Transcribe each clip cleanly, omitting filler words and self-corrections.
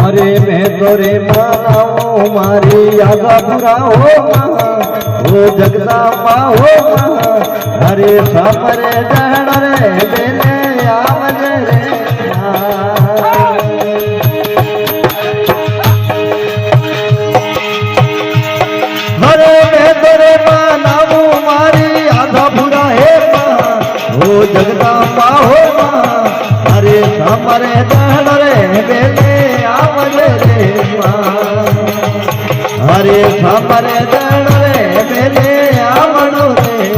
अरे मैं तोरे मानाओ मारी याद पूरा हो जगदम्बा हो अरे सामरे जहण रे बेने आवज रे अरे मैं तोरे मानाओ मारी याद पूरा हो जगदम्बा हो अरे सामरे जहण रे बेने हरे सामरे जण रे बेले आवणो रे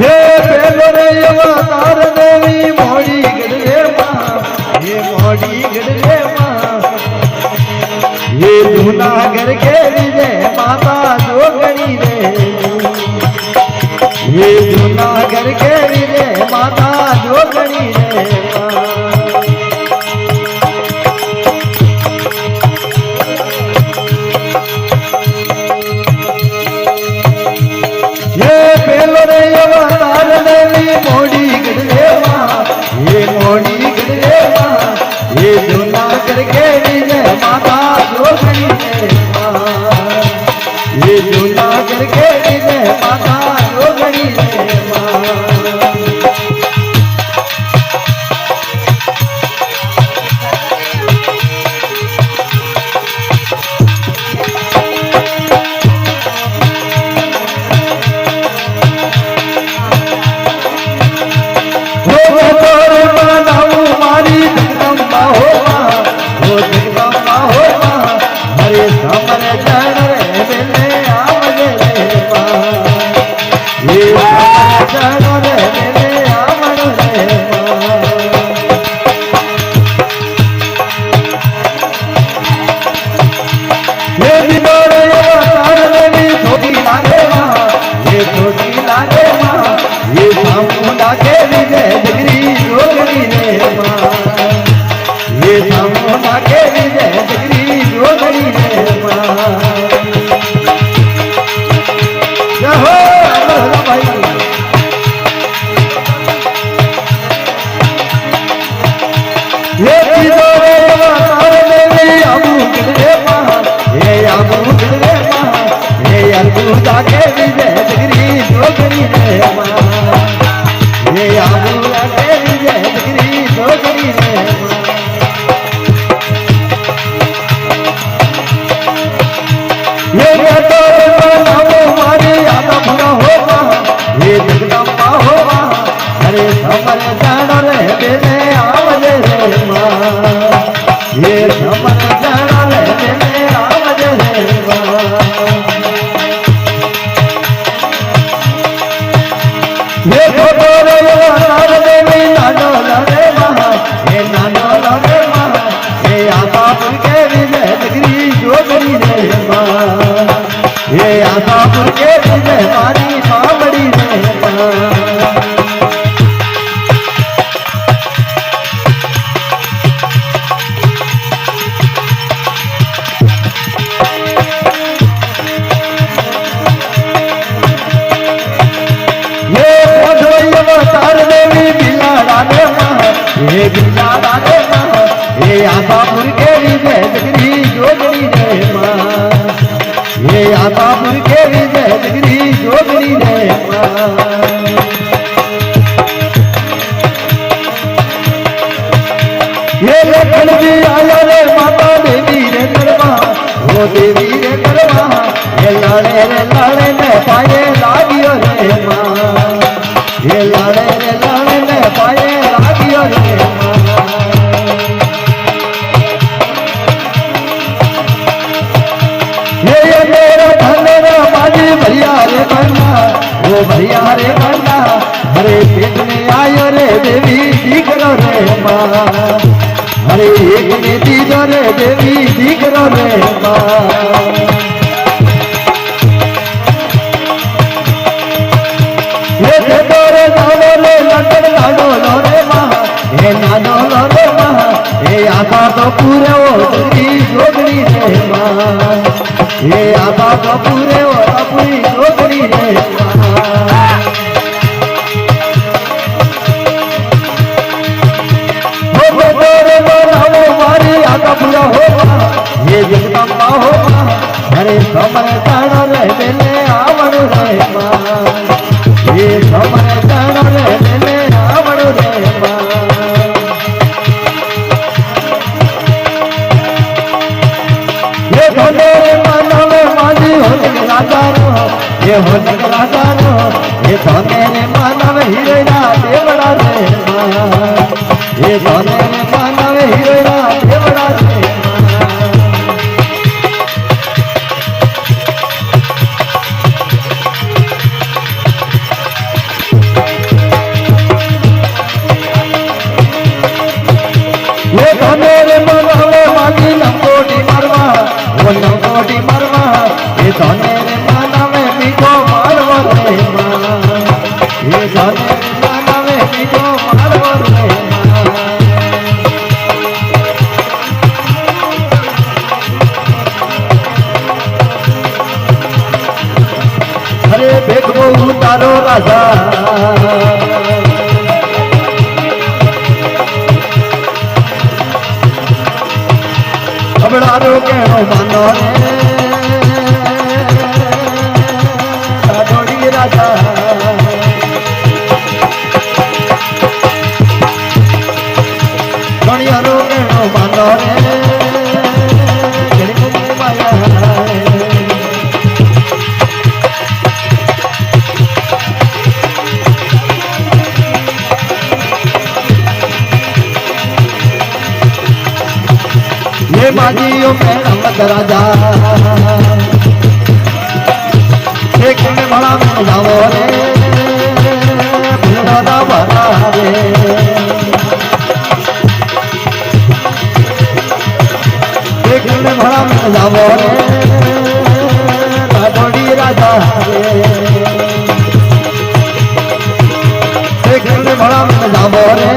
ये बेलो रे अवतार देवी मोड़ी गड़े मां ये मोड़ी गड़े मां ये जूनागढ़ के विजय माता जोगणी रे ये जूनागढ़ के विजय माता जोगणी रे ये पेलो रे अवतार देवी मोड़ी गड़े मां ये मोड़ी गड़े मां ये जूनागढ़ के विजय माता जोगणी रे ये जूनागढ़ के विजय माता जोगणी रे आतापुर के विजय जगरी जोगरी रे मां, ये आतापुर के विजय जगरी जोगरी रे मां। ये लखन भी आया रे माता देवी रे करवा, वो देवी रे करवा, ये लाड़े में पाए लागियो रे मां, ये लाड़े में पाए लागियो रे मां। भैया रे मना अरे पेट में आयो रे देवी दीकरो रे माँ अरे एक ने दीदो रे देवी दीकरो रे माँ आबा तो पूरे वो जोगड़ी रे माँ ये आबा तो पूरे वो पूरी जोगड़ी रे हो मारी आका पूरा होगा ये जगदम्बा होगा अरे समय ताना रे मेले आवड़ रे माँ ये समय ताना रे मेले आवड़ रे माँ ये होनक राजा नो ये तो मेरे मानव हीरा देवड़ा रे माँ ये तो मेरे मानव हीरा देवड़ा रे ये तो मेरे मानव मानी लंगोटी मरवा वो लंगोटी मरवा ये तो मेरे मानव मीठो मारवा रे माँ ये तो मेरे मानव मीठो मारवा रे माँ अरे देखो उतारो राजा अबड़ारो के मानो रे राजा गणियारो के मानो रे माया ये बाजियों में रमत राजा एक में बड़ा में जाओ रे भूला बता रे एक में बड़ा में जाओ रे राजोड़ी राजा रे एक में बड़ा में जाओ रे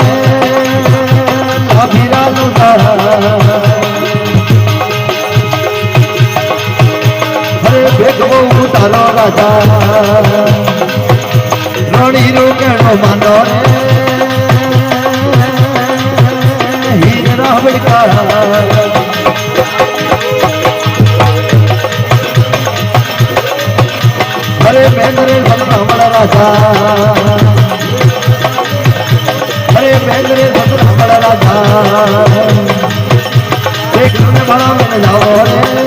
अभिरा लुटा देखो उतारो राजा रणी रो केणो मानो रे हीरा बड़का अरे मेंद्रे सपना बड़ा राजा अरे मेंद्रे सपना बड़ा राजा देखने बड़ा मन जाओ रे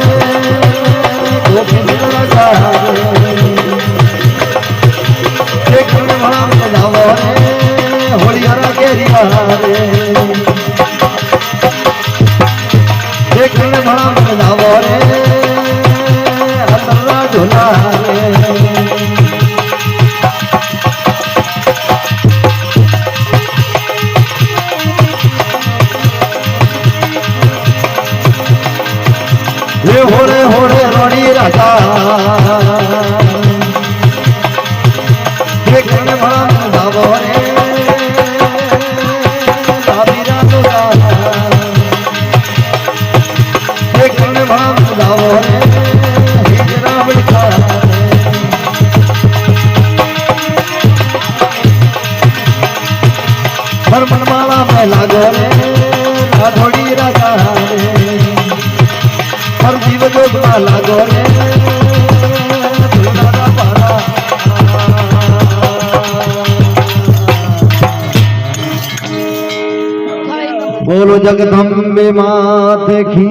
देखने बड़ा में जाओ रे होलियारा केरिया रे देखने बड़ा में जाओ रे हसरा झोला रे ये होरे होरे रोड़ी राजा देखने बड़ा में जाओ रे साबीरा लोगा देखने बड़ा में जाओ रे हिजरा बिठा हर मनमाला में लागो रे राधोड़ी राजा रे हर जीव जोग में लागो रे बोलो जगदम्बे माते की